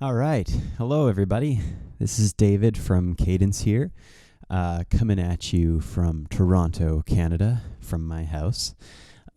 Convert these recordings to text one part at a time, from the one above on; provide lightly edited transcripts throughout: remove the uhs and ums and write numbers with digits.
All right. Hello, everybody. This is David from Cadence here, coming at you from Toronto, Canada, from my house.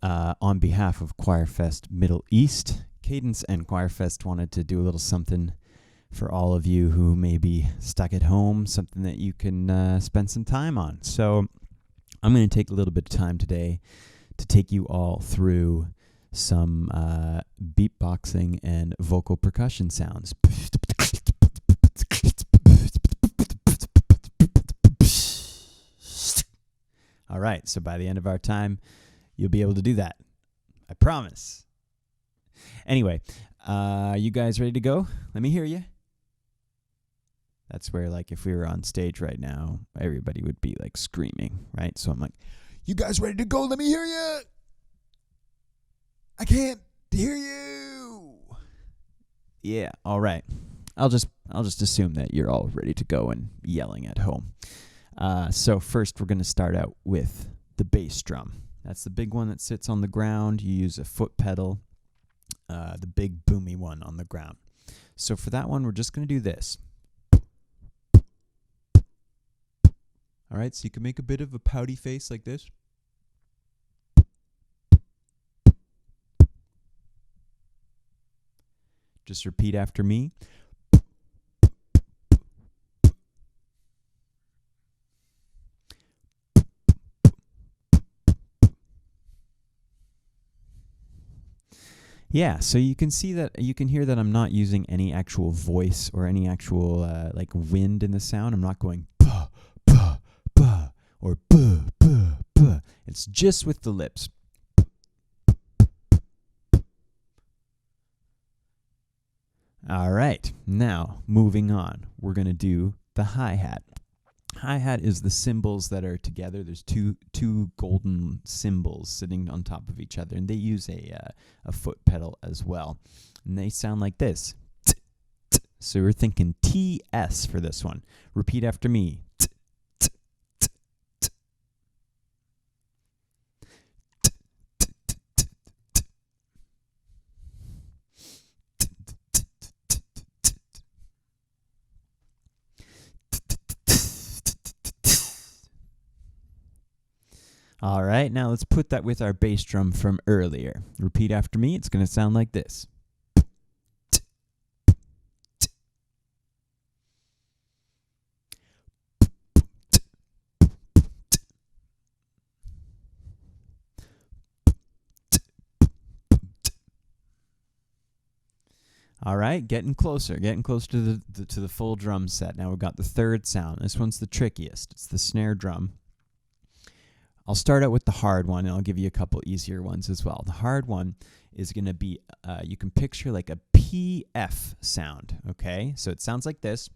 On behalf of Choirfest Middle East, Cadence and Choirfest wanted to do a little something for all of you who may be stuck at home, something that you can spend some time on. So I'm going to take a little bit of time today to take you all through some beatboxing and vocal percussion sounds. All right, so by the end of our time, you'll be able to do that. I promise. Anyway, you guys ready to go? Let me hear you. That's where, like, if we were on stage right now, everybody would be, like, screaming, right? So I'm like, you guys ready to go? Let me hear you. I can't hear you. Yeah, all right. I'll just assume that you're all ready to go and yelling at home. So first we're going to start out with the bass drum. That's the big one that sits on the ground. You use a foot pedal, the big boomy one on the ground. So for that one, we're just going to do this. All right, so you can make a bit of a pouty face like this. Just repeat after me. Yeah, so you can see that, you can hear that I'm not using any actual voice or any actual like wind in the sound. I'm not going ba ba ba or ba ba ba. It's just with the lips. All right, now moving on, we're going to do the hi-hat. Hi-hat is the cymbals that are together. There's two golden cymbals sitting on top of each other, and they use a foot pedal as well. And they sound like this. So we're thinking TS for this one. Repeat after me. All right, now let's put that with our bass drum from earlier. Repeat after me. It's going to sound like this. All right, getting closer to the full drum set. Now we've got the third sound. This one's the trickiest. It's the snare drum. I'll start out with the hard one, and I'll give you a couple easier ones as well. The hard one is going to be, you can picture like a PF sound, okay? So it sounds like this.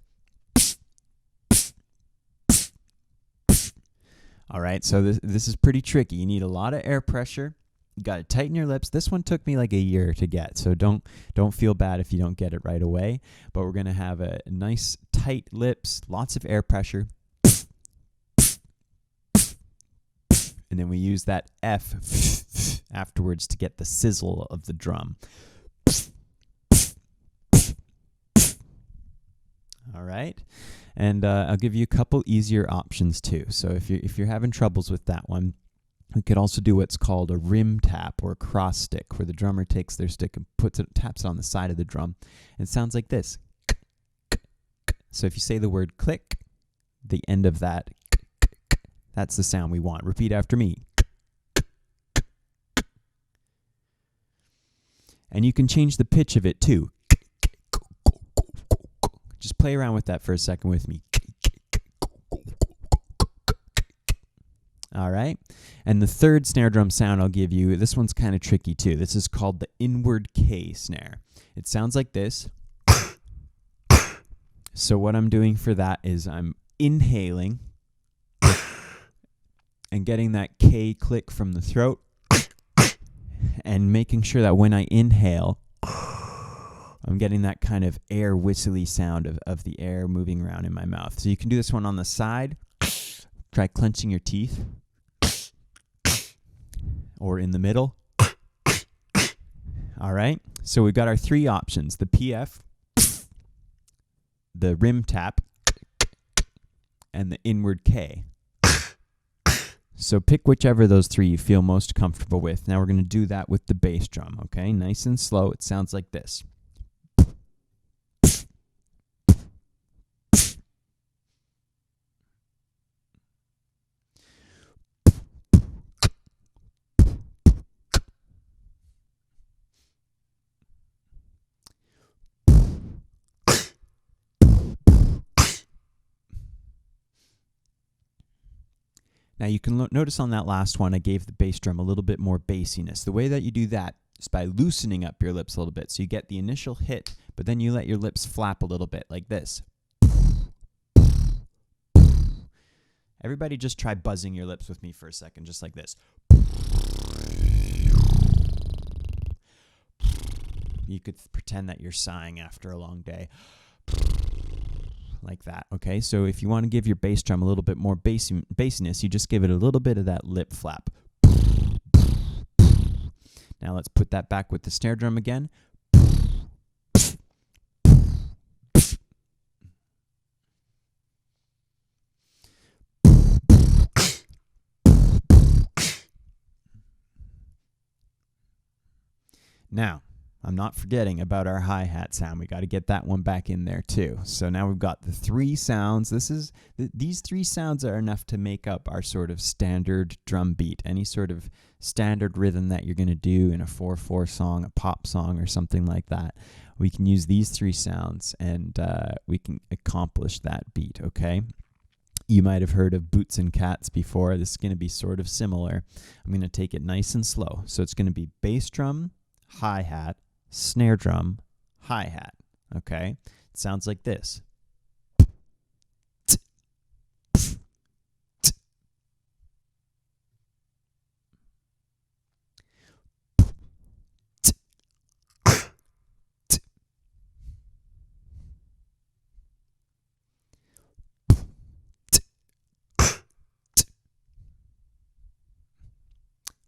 All right, so this is pretty tricky. You need a lot of air pressure. You got to tighten your lips. This one took me like a year to get, so don't feel bad if you don't get it right away. But we're going to have a nice tight lips, lots of air pressure. And then we use that F afterwards to get the sizzle of the drum. All right, and I'll give you a couple easier options too. So if you're having troubles with that one, we could also do what's called a rim tap or a cross stick, where the drummer takes their stick and taps it on the side of the drum, and it sounds like this. So if you say the word click, the end of that. That's the sound we want. Repeat after me. And you can change the pitch of it too. Just play around with that for a second with me. All right. And the third snare drum sound I'll give you, this one's kind of tricky too. This is called the inward K snare. It sounds like this. So what I'm doing for that is I'm inhaling and getting that K click from the throat and making sure that when I inhale, I'm getting that kind of air whistly sound of the air moving around in my mouth. So you can do this one on the side. Try clenching your teeth. Or in the middle. All right. So we've got our three options. The PF, the rim tap and the inward K. So pick whichever of those three you feel most comfortable with. Now we're going to do that with the bass drum, okay? Nice and slow. It sounds like this. Now you can notice on that last one, I gave the bass drum a little bit more bassiness. The way that you do that is by loosening up your lips a little bit. So you get the initial hit, but then you let your lips flap a little bit like this. Everybody just try buzzing your lips with me for a second, just like this. You could pretend that you're sighing after a long day. Like that, okay? So if you want to give your bass drum a little bit more bassiness, you just give it a little bit of that lip flap. Now let's put that back with the snare drum again. Now, I'm not forgetting about our hi-hat sound. We got to get that one back in there too. So now we've got the three sounds. These three sounds are enough to make up our sort of standard drum beat. Any sort of standard rhythm that you're going to do in a 4/4 song, a pop song, or something like that. We can use these three sounds and we can accomplish that beat, okay? You might have heard of Boots and Cats before. This is going to be sort of similar. I'm going to take it nice and slow. So it's going to be bass drum, hi-hat, snare drum, hi-hat, okay? It sounds like this.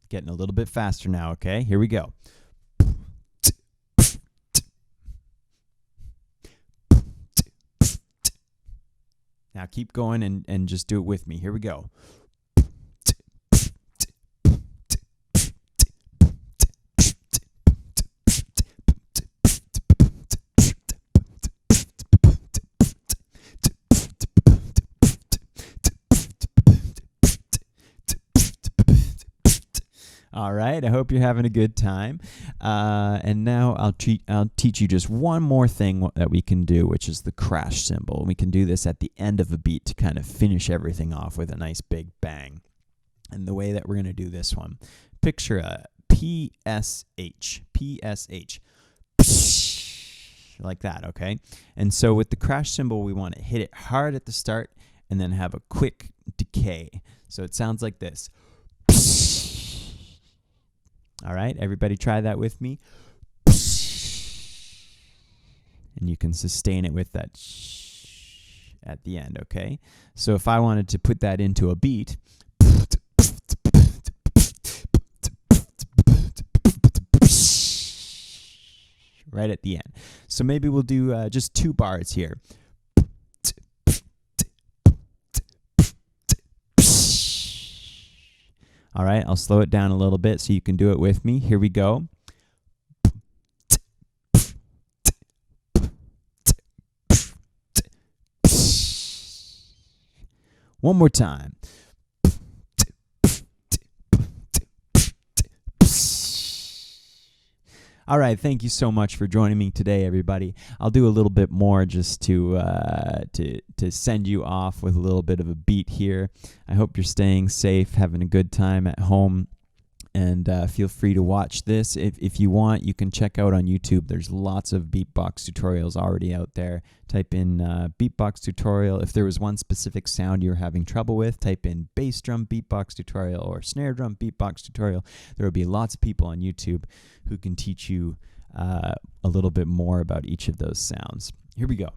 Getting a little bit faster now, okay? Here we go. Now keep going and just do it with me. Here we go. All right, I hope you're having a good time. And now I'll teach you just one more thing that we can do, which is the crash cymbal. We can do this at the end of a beat to kind of finish everything off with a nice big bang. And the way that we're going to do this one, picture a PSH, like that, okay? And so with the crash cymbal, we want to hit it hard at the start and then have a quick decay. So it sounds like this. All right, everybody try that with me. And you can sustain it with that at the end, okay? So if I wanted to put that into a beat, right at the end. So maybe we'll do just 2 bars here. All right, I'll slow it down a little bit so you can do it with me. Here we go. One more time. All right, thank you so much for joining me today, everybody. I'll do a little bit more just to send you off with a little bit of a beat here. I hope you're staying safe, having a good time at home, and feel free to watch this. If you want, you can check out on YouTube. There's lots of beatbox tutorials already out there. Type in beatbox tutorial. If there was one specific sound you're having trouble with, type in bass drum beatbox tutorial or snare drum beatbox tutorial. There will be lots of people on YouTube who can teach you a little bit more about each of those sounds. Here we go.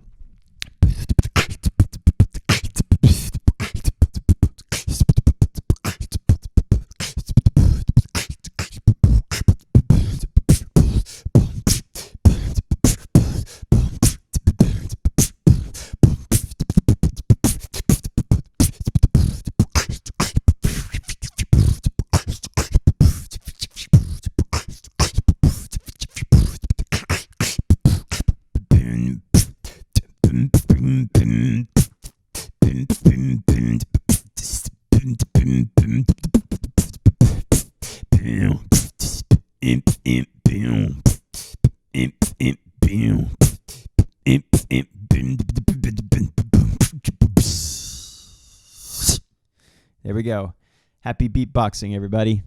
There we go. Happy beatboxing, everybody.